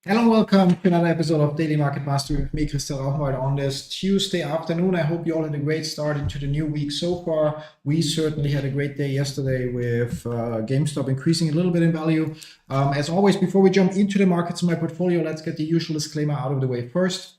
Hello and welcome to another episode of Daily Market Mastery with me, Rauchenwald, on this Tuesday afternoon. I hope you all had a great start into the new week so far. We certainly had a great day yesterday with GameStop increasing a little bit in value. As always, before we jump into the markets in my portfolio, let's get the usual disclaimer out of the way first.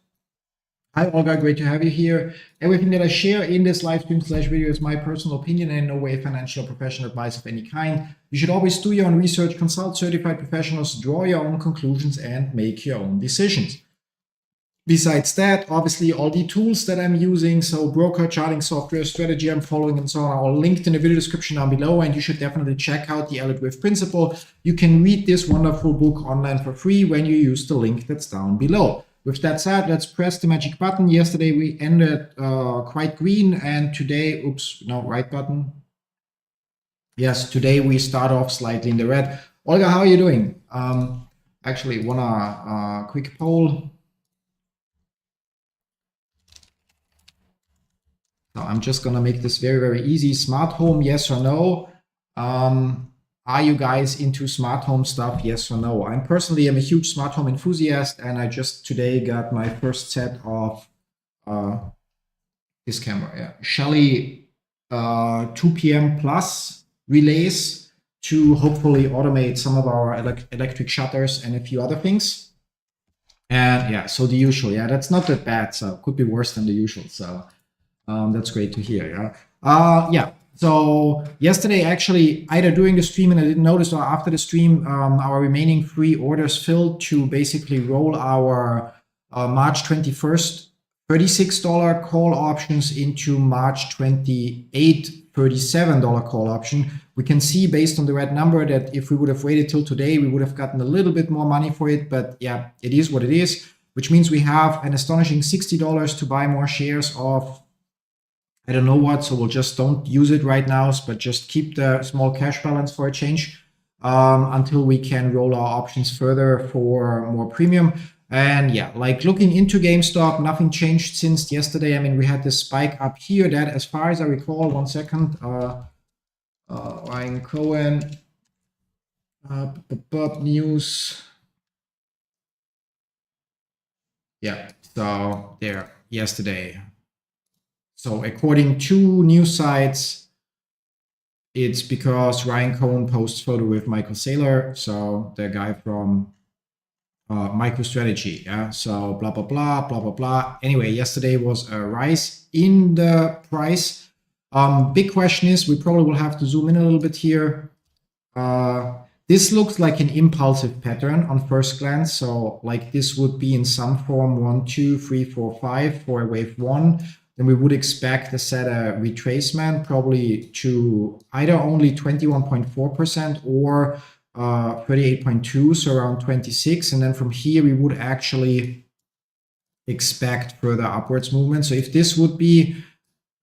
Hi Olga, great to have you here. Everything that I share in this live stream / video is my personal opinion and in no way financial or professional advice of any kind. You should always do your own research, consult certified professionals, draw your own conclusions, and make your own decisions. Besides that, obviously all the tools that I'm using, so broker, charting software, strategy I'm following, and so on, are all linked in the video description down below, and you should definitely check out the Elliott Wave Principle. You can read this wonderful book online for free when you use the link that's down below. With that said, let's press the magic button. Yesterday we ended quite green, and today, right button. Yes, today we start off slightly in the red. Olga, how are you doing? Actually, wanna quick poll. So I'm just gonna make this very, very easy. Smart home, yes or no? Are you guys into smart home stuff? Yes or no? I'm a huge smart home enthusiast, and I just today got my first set of this camera, Shelly 2 p.m. plus relays to hopefully automate some of our electric shutters and a few other things. And yeah, so the usual, that's not that bad. So it could be worse than the usual. So that's great to hear. So yesterday, actually, either during the stream and I didn't notice, or after the stream, our remaining 3 orders filled to basically roll our March 21st $36 call options into March 28 $37 call option. We can see based on the red number that if we would have waited till today, we would have gotten a little bit more money for it. But yeah, it is what it is, which means we have an astonishing $60 to buy more shares of I don't know what, so we'll just don't use it right now, but just keep the small cash balance for a change until we can roll our options further for more premium. And yeah, like looking into GameStop, nothing changed since yesterday. I mean, we had this spike up here that, as far as I recall, one second, Ryan Cohen, news. Yeah, so there, yesterday. So according to news sites, it's because Ryan Cohen posts photo with Michael Saylor, so the guy from MicroStrategy, so blah, blah, blah, blah, blah, blah. Anyway, yesterday was a rise in the price. Big question is, we probably will have to zoom in a little bit here. This looks like an impulsive pattern on first glance. So like this would be in some form 1, 2, 3, 4, 5 for a wave 1. Then we would expect to set a retracement probably to either only 21.4% or 38.2, so around 26. And then from here, we would actually expect further upwards movement. So if this would be,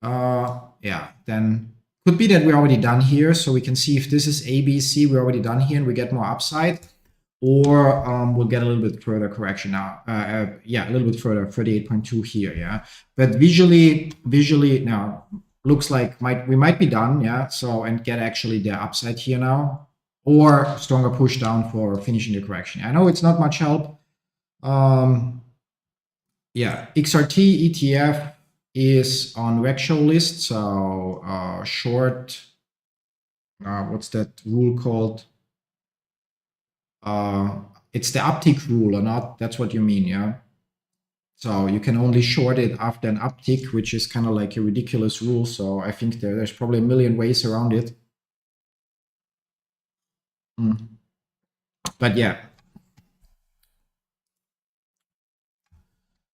then could be that we're already done here. So we can see if this is A, B, C, we're already done here and we get more upside. Or we'll get a little bit further correction now. A little bit further, 38.2 here, But visually now looks like we might be done, So and get actually the upside here now, or stronger push down for finishing the correction. I know it's not much help. XRT ETF is on reg show list, so short. What's that rule called? It's the uptick rule or not, that's what you mean, So you can only short it after an uptick, which is kind of like a ridiculous rule. So I think there's probably a million ways around it. But yeah.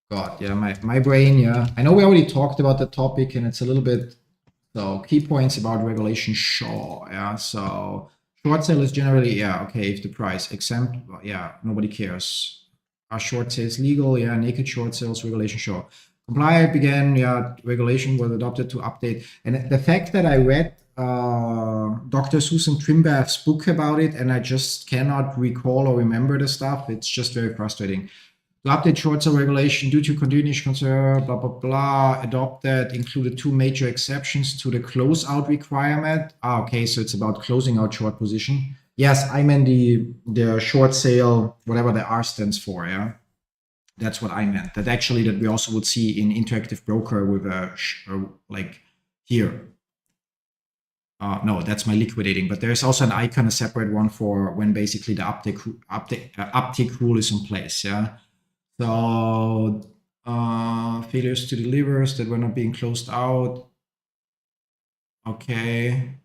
God, my brain, I know we already talked about the topic and it's a little bit, so key points about regulation, sure, so short sale is generally, if the price exempt, nobody cares. Are short sales legal? Naked short sales regulation, sure. Comply began, regulation was adopted to update. And the fact that I read Dr. Susan Trimbath's book about it, and I just cannot recall or remember the stuff, it's just very frustrating. To update short sale regulation due to continuous concern, blah, blah, blah, adopted, included 2 major exceptions to the closeout requirement. Okay, so it's about closing out short position. Yes, I meant the short sale, whatever the R stands for. Yeah, that's what I meant. That actually that we also would see in Interactive Broker with a like here. No, that's my liquidating, but there's also an icon, a separate one for when basically the uptick rule is in place. Yeah. So failures to delivers that were not being closed out. Okay.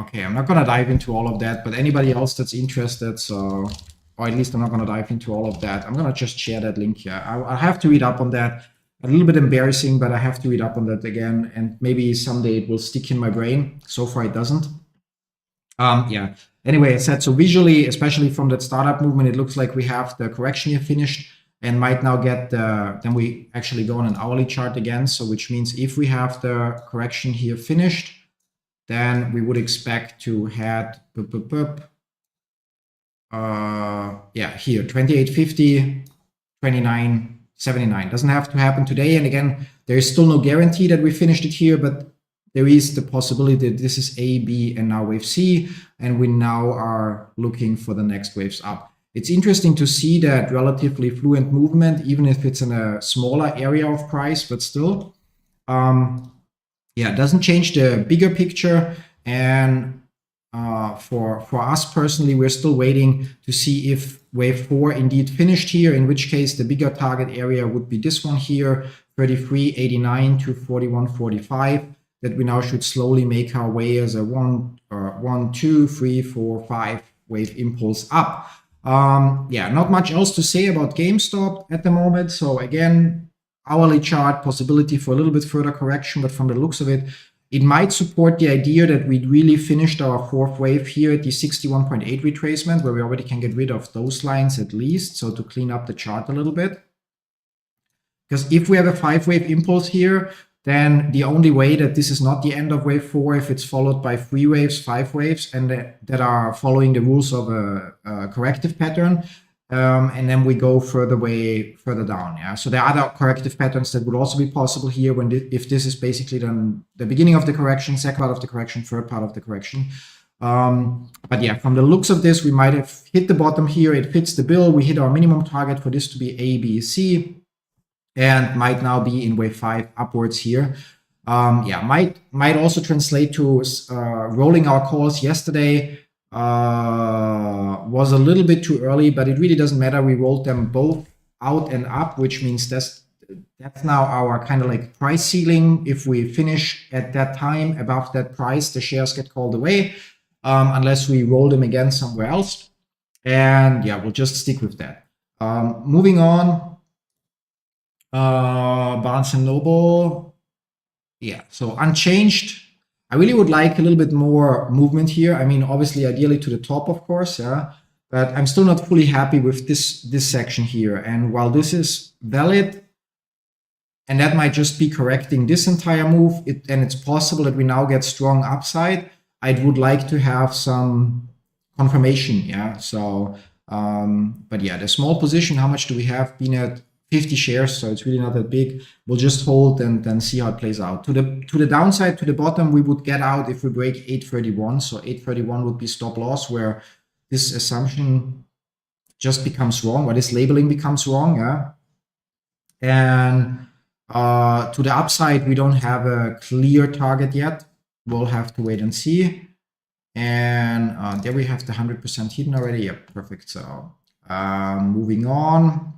Okay, I'm not gonna dive into all of that, but anybody else that's interested, so, or at least I'm not gonna dive into all of that. I'm gonna just share that link here. I have to read up on that. A little bit embarrassing, but I have to read up on that again, and maybe someday it will stick in my brain. So far it doesn't. Yeah. Anyway, I said, so visually, especially from that startup movement, it looks like we have the correction here finished and might now get the, then we actually go on an hourly chart again. So which means if we have the correction here finished, then we would expect to head, yeah, here, 28.50, 29.79. Doesn't have to happen today. And again, there is still no guarantee that we finished it here, but there is the possibility that this is A, B, and now wave C, and we now are looking for the next waves up. It's interesting to see that relatively fluent movement, even if it's in a smaller area of price, but still. Yeah, it doesn't change the bigger picture. And for us personally, we're still waiting to see if wave 4 indeed finished here, in which case the bigger target area would be this one here, 33.89 to 41.45, that we now should slowly make our way as a 1, 2, 3, 4, 5 wave impulse up. Yeah, not much else to say about GameStop at the moment. So again, hourly chart, possibility for a little bit further correction, but from the looks of it, it might support the idea that we really finished our fourth wave here at the 61.8 retracement, where we already can get rid of those lines at least, so to clean up the chart a little bit. Because if we have a 5-wave impulse here, then the only way that this is not the end of wave 4, if it's followed by 3 waves, 5 waves, and that are following the rules of a corrective pattern, and then we go further down. Yeah, so there are other corrective patterns that would also be possible here when if this is basically then the beginning of the correction, second part of the correction, third part of the correction. But yeah, from the looks of this, we might have hit the bottom here. It fits the bill. We hit our minimum target for this to be A, B, C, and might now be in wave 5 upwards here. Yeah, might also translate to rolling our calls yesterday. Was a little bit too early, but it really doesn't matter. We rolled them both out and up, which means that's now our kind of like price ceiling. If we finish at that time above that price, the shares get called away, unless we roll them again somewhere else. And yeah, we'll just stick with that. Moving on, Barnes & Noble. Yeah, so unchanged. I really would like a little bit more movement here. I mean, obviously, ideally to the top, of course, yeah. But I'm still not fully happy with this section here. And while this is valid, and that might just be correcting this entire move, and it's possible that we now get strong upside, I would like to have some confirmation, yeah. So, but yeah, the small position, how much do we have? Been at 50 shares, so it's really not that big. We'll just hold and then see how it plays out. To the downside, to the bottom, we would get out if we break 831. So 831 would be stop loss, where this assumption just becomes wrong, or this labeling becomes wrong, yeah. And to the upside, we don't have a clear target yet. We'll have to wait and see. And there we have the 100% hidden already. Yep, perfect. So moving on.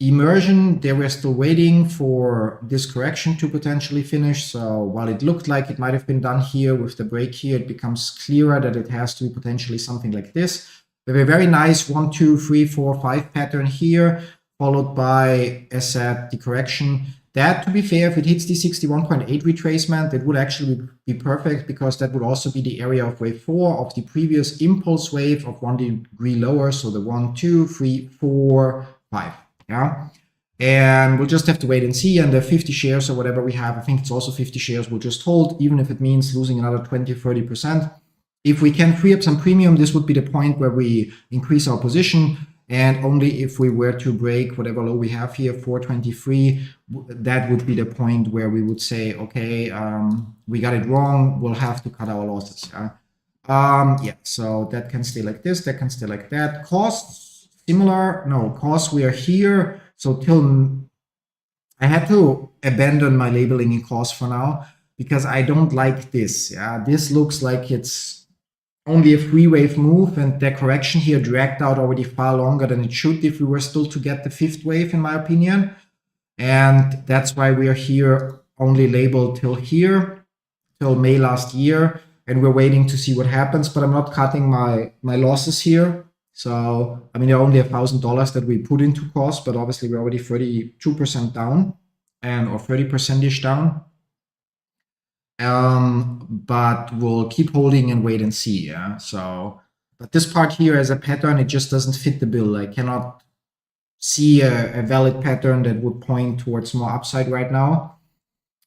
Immersion, there we're still waiting for this correction to potentially finish. So while it looked like it might have been done here with the break here, it becomes clearer that it has to be potentially something like this. We have a very nice 1, 2, 3, 4, 5 pattern here, followed by, as said, the correction. That, to be fair, if it hits the 61.8 retracement, it would actually be perfect, because that would also be the area of wave 4 of the previous impulse wave of 1 degree lower. So the 1, 2, 3, 4, 5. Yeah, and we'll just have to wait and see. And the 50 shares or whatever we have, I think it's also 50 shares, we'll just hold, even if it means losing another 20-30%. If we can free up some premium, this would be the point where we increase our position. And only if we were to break whatever low we have here, 423, that would be the point where we would say, okay, we got it wrong, we'll have to cut our losses. Yeah, so that can stay like this, that can stay like that. Costs, similar, no, costs, we are here. So till I had to abandon my labeling in cost for now because I don't like this. Yeah, this looks like it's only a 3-wave move, and the correction here dragged out already far longer than it should if we were still to get the 5th wave, in my opinion. And that's why we are here only labeled till here, till May last year, and we're waiting to see what happens. But I'm not cutting my losses here. So, I mean, they're only $1,000 that we put into cost, but obviously we're already 32% down or 30%ish down. But we'll keep holding and wait and see. Yeah. So, but this part here as a pattern, it just doesn't fit the bill. I cannot see a valid pattern that would point towards more upside right now.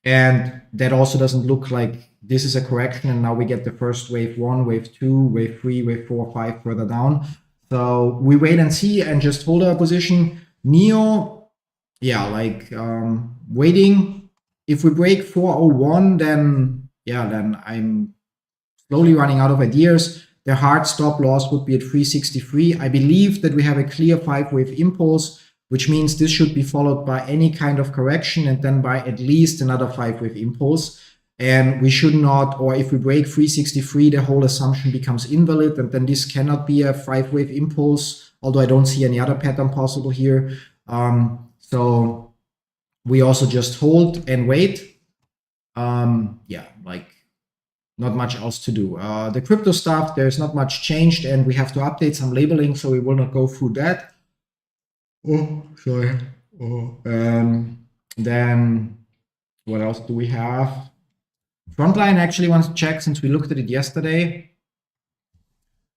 And that also doesn't look like this is a correction. And now we get the first wave 1, wave 2, wave 3, wave 4, 5 further down. So we wait and see and just hold our position. NEO, yeah, like waiting. If we break 401, then yeah, then I'm slowly running out of ideas. The hard stop loss would be at 363. I believe that we have a clear 5-wave impulse, which means this should be followed by any kind of correction and then by at least another 5-wave impulse. And we should not, or if we break 363, the whole assumption becomes invalid, and then this cannot be a 5-wave impulse, although I don't see any other pattern possible here. So we also just hold and wait. Yeah, like not much else to do. The crypto stuff, there's not much changed, and we have to update some labeling, so we will not go through that. Oh, sorry. Oh. Then what else do we have? Frontline actually wants to check since we looked at it yesterday.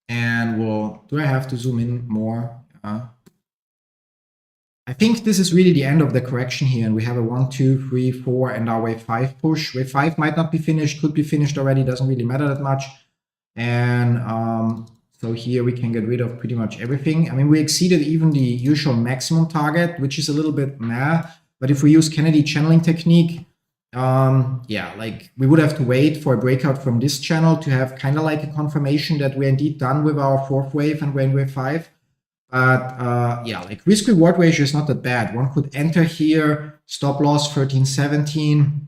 And do I have to zoom in more? I think this is really the end of the correction here, and we have a 1, 2, 3, 4, and our wave 5 push. Wave 5 might not be finished, could be finished already, doesn't really matter that much. And so here we can get rid of pretty much everything. I mean, we exceeded even the usual maximum target, which is a little bit meh. But if we use Kennedy channeling technique, yeah, like we would have to wait for a breakout from this channel to have kind of like a confirmation that we're indeed done with our 4th wave and we're in wave 5. But yeah, like risk reward ratio is not that bad. One could enter here, stop loss 13.17,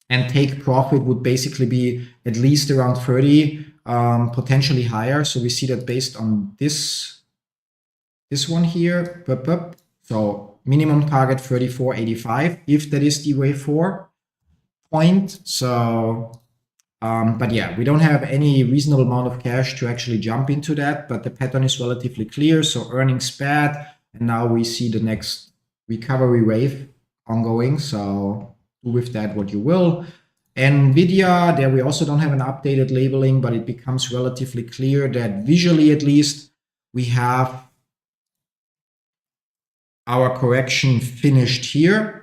and take profit would basically be at least around 30, potentially higher. So we see that based on this one here. So minimum target 34.85 if that is the wave 4 point. So but yeah, we don't have any reasonable amount of cash to actually jump into that, but the pattern is relatively clear. So earnings bad, and now we see the next recovery wave ongoing. So do with that what you will. NVIDIA, there we also don't have an updated labeling, but it becomes relatively clear that visually at least we have our correction finished here.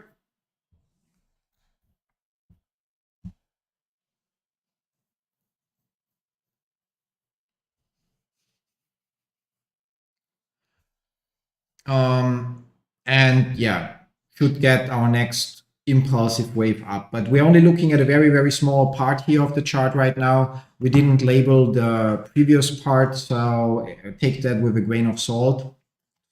And yeah, should get our next impulsive wave up. But we're only looking at a very, very small part here of the chart right now. We didn't label the previous part, so take that with a grain of salt.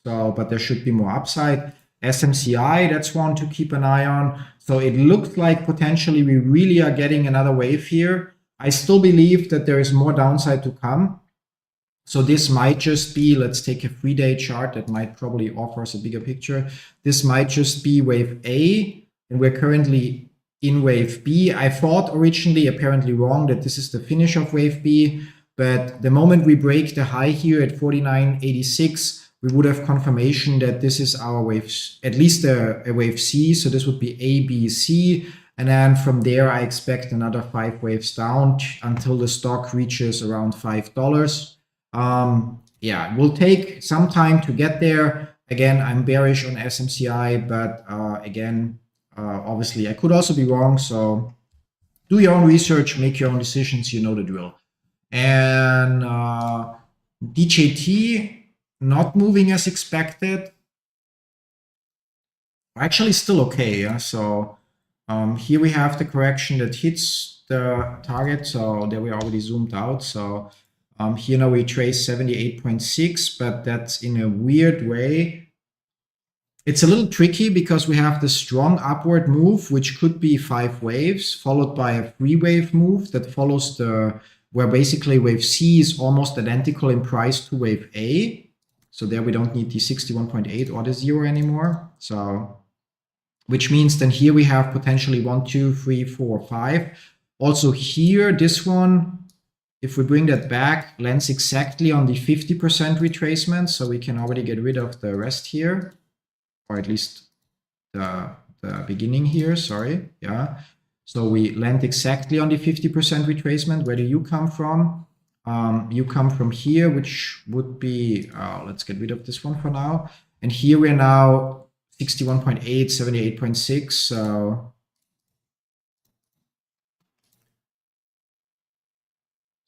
So, but there should be more upside. SMCI, that's one to keep an eye on. So it looks like potentially we really are getting another wave here. I still believe that there is more downside to come. So this might just be, let's take a 3-day chart that might probably offer us a bigger picture. This might just be wave A, and we're currently in wave B. I thought originally, apparently wrong, that this is the finish of wave B, but the moment we break the high here at 49.86, we would have confirmation that this is our wave, at least a wave C. So this would be A, B, C. And then from there, I expect another 5 waves down until the stock reaches around $5. Yeah, it will take some time to get there. Again, I'm bearish on SMCI, but again, obviously I could also be wrong. So do your own research, make your own decisions, you know the drill. And DJT, not moving as expected. Actually still okay, yeah. So here we have the correction that hits the target. So there we already zoomed out. So here now we trace 78.6, but that's in a weird way. It's a little tricky because we have the strong upward move, which could be 5 waves, followed by a 3-wave move that follows where basically wave C is almost identical in price to wave A. So there we don't need the 61.8 or the 0 anymore. So, which means then here we have potentially 1, 2, 3, 4, 5. Also here, this one, if we bring that back, lands exactly on the 50% retracement. So we can already get rid of the rest here, or at least the beginning here, sorry, yeah. So we land exactly on the 50% retracement. Where do you come from? You come from here, which would be, let's get rid of this one for now. And here we're now 61.8, 78.6, so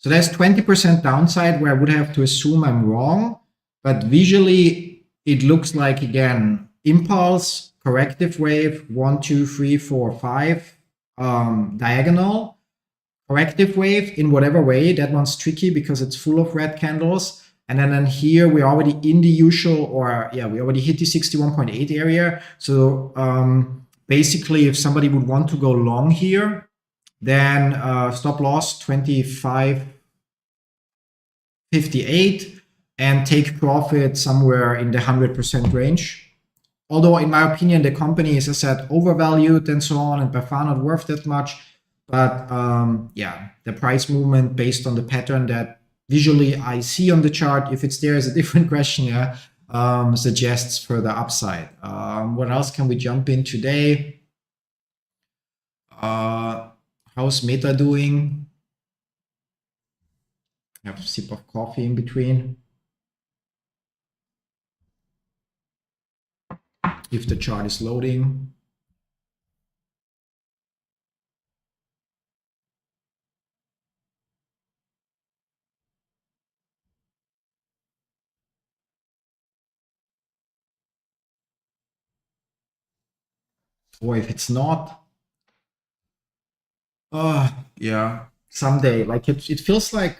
there's 20% downside where I would have to assume I'm wrong, but visually it looks like, again, impulse, corrective wave, 1, 2, 3, 4, 5, diagonal, corrective wave in whatever way. That one's tricky because it's full of red candles. And then here we're already in the usual, or yeah, we already hit the 61.8 area. So basically, if somebody would want to go long here, then stop loss 25.58 and take profit somewhere in the 100% range. Although in my opinion, the company is, as I said, overvalued and so on, and by far not worth that much. But yeah, the price movement based on the pattern that visually I see on the chart, if it's there is a different question, yeah, suggests further upside. What else can we jump in today? How's Meta doing? I have a sip of coffee in between. If the chart is loading. Or if it's not, yeah, someday. Like it feels like,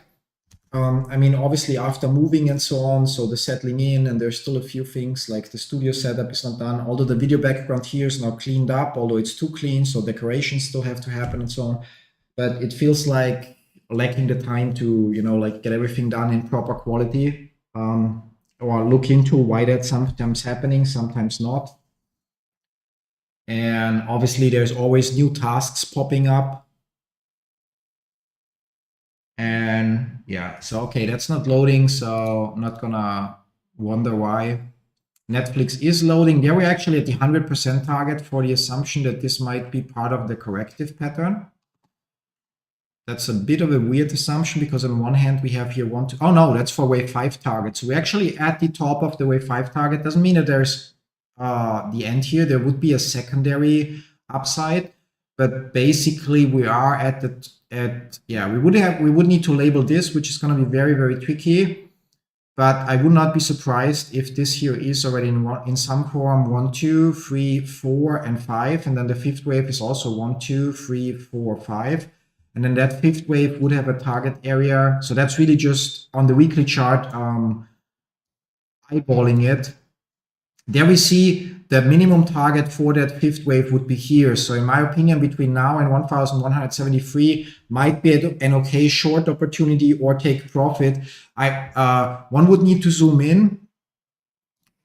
I mean, obviously after moving and so on, so the settling in, and there's still a few things like the studio setup is not done, although the video background here is now cleaned up, although it's too clean, so decorations still have to happen and so on. But it feels like lacking the time to, you know, like get everything done in proper quality, or look into why that's sometimes happening, sometimes not. And obviously there's always new tasks popping up. And yeah, so okay, that's not loading, so I'm not gonna wonder why. Netflix is loading. There we're actually at the 100% target for the assumption that this might be part of the corrective pattern. That's a bit of a weird assumption because on one hand we have here oh no, that's for wave 5 target. So we're actually at the top of the wave 5 target. Doesn't mean that there's the end here. There would be a secondary upside, but basically we are yeah, we would need to label this, which is going to be very, very tricky. But I would not be surprised if this here is already in some form 1, 2, 3, 4, and 5, and then the 5th wave is also 1, 2, 3, 4, 5, and then that 5th wave would have a target area. So that's really just on the weekly chart, eyeballing it. There we see the minimum target for that 5th wave would be here. So in my opinion, between now and 1,173 might be an okay short opportunity or take profit. One would need to zoom in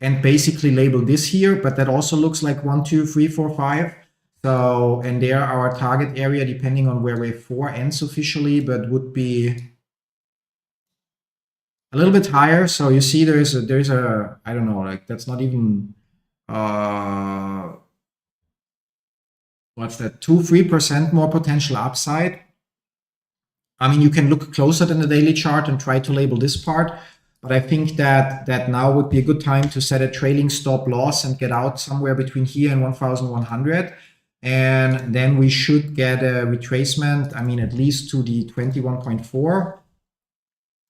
and basically label this here, but that also looks like 1, 2, 3, 4, 5. So, and there our target area, depending on where wave 4 ends officially, but would be a little bit higher. So you see there's a I don't know, like that's not even what's that, 2-3% more potential upside. I mean, you can look closer than the daily chart and try to label this part, but I think that now would be a good time to set a trailing stop loss and get out somewhere between here and 1,100. And then we should get a retracement, I mean, at least to the 21.4.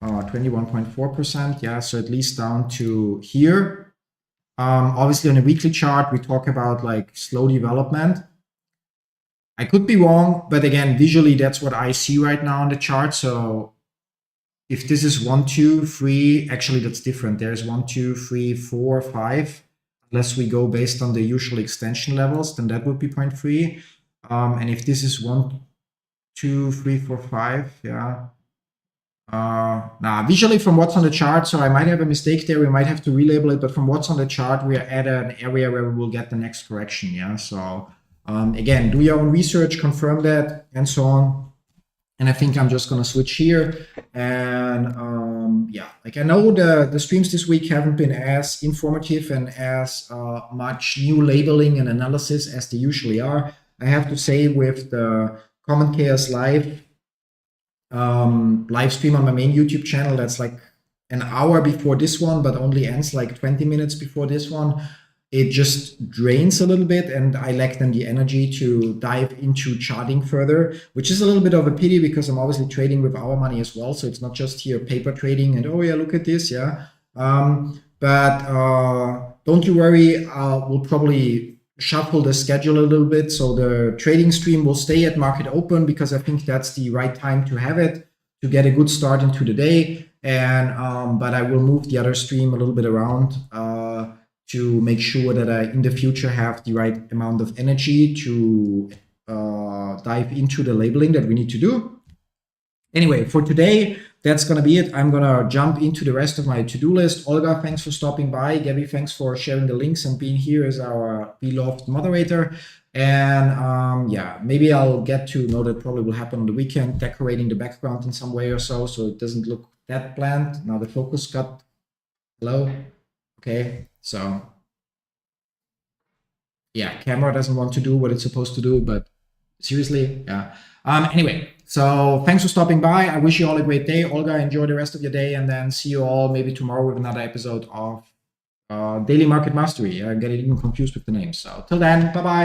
21.4%. Yeah, so at least down to here. Obviously, on a weekly chart, we talk about like slow development. I could be wrong, but again, visually, that's what I see right now on the chart. So if this is 1, 2, 3, actually, that's different. There's 1, 2, 3, 4, 5. Unless we go based on the usual extension levels, then that would be 0.3. And if this is 1, 2, 3, 4, 5, yeah. Now, visually from what's on the chart, so I might have a mistake there. We might have to relabel it, but from what's on the chart, we are at an area where we will get the next correction. Yeah. So again, do your own research, confirm that, and so on. And I think I'm just gonna switch here. And yeah, like I know the streams this week haven't been as informative and as much new labeling and analysis as they usually are. I have to say, with the Common Chaos Live live stream on my main YouTube channel, that's like an hour before this one, but only ends like 20 minutes before this one. It just drains a little bit, and I lack then the energy to dive into charting further, which is a little bit of a pity because I'm obviously trading with our money as well. So it's not just here paper trading and, oh yeah, look at this, yeah. But don't you worry, we'll probably shuffle the schedule a little bit. So the trading stream will stay at market open because I think that's the right time to have it to get a good start into the day. And but I will move the other stream a little bit around to make sure that I in the future have the right amount of energy to dive into the labeling that we need to do. Anyway, for today, that's going to be it. I'm going to jump into the rest of my to-do list. Olga, thanks for stopping by. Gabby, thanks for sharing the links and being here as our beloved moderator. And yeah, maybe I'll get to know that probably will happen on the weekend, decorating the background in some way or so it doesn't look that bland. Now the focus got low. Okay, so yeah, camera doesn't want to do what it's supposed to do, but seriously, yeah. Anyway, so thanks for stopping by. I wish you all a great day. Olga, enjoy the rest of your day, and then see you all maybe tomorrow with another episode of Daily Market Mastery. I get even confused with the names. So till then, bye-bye.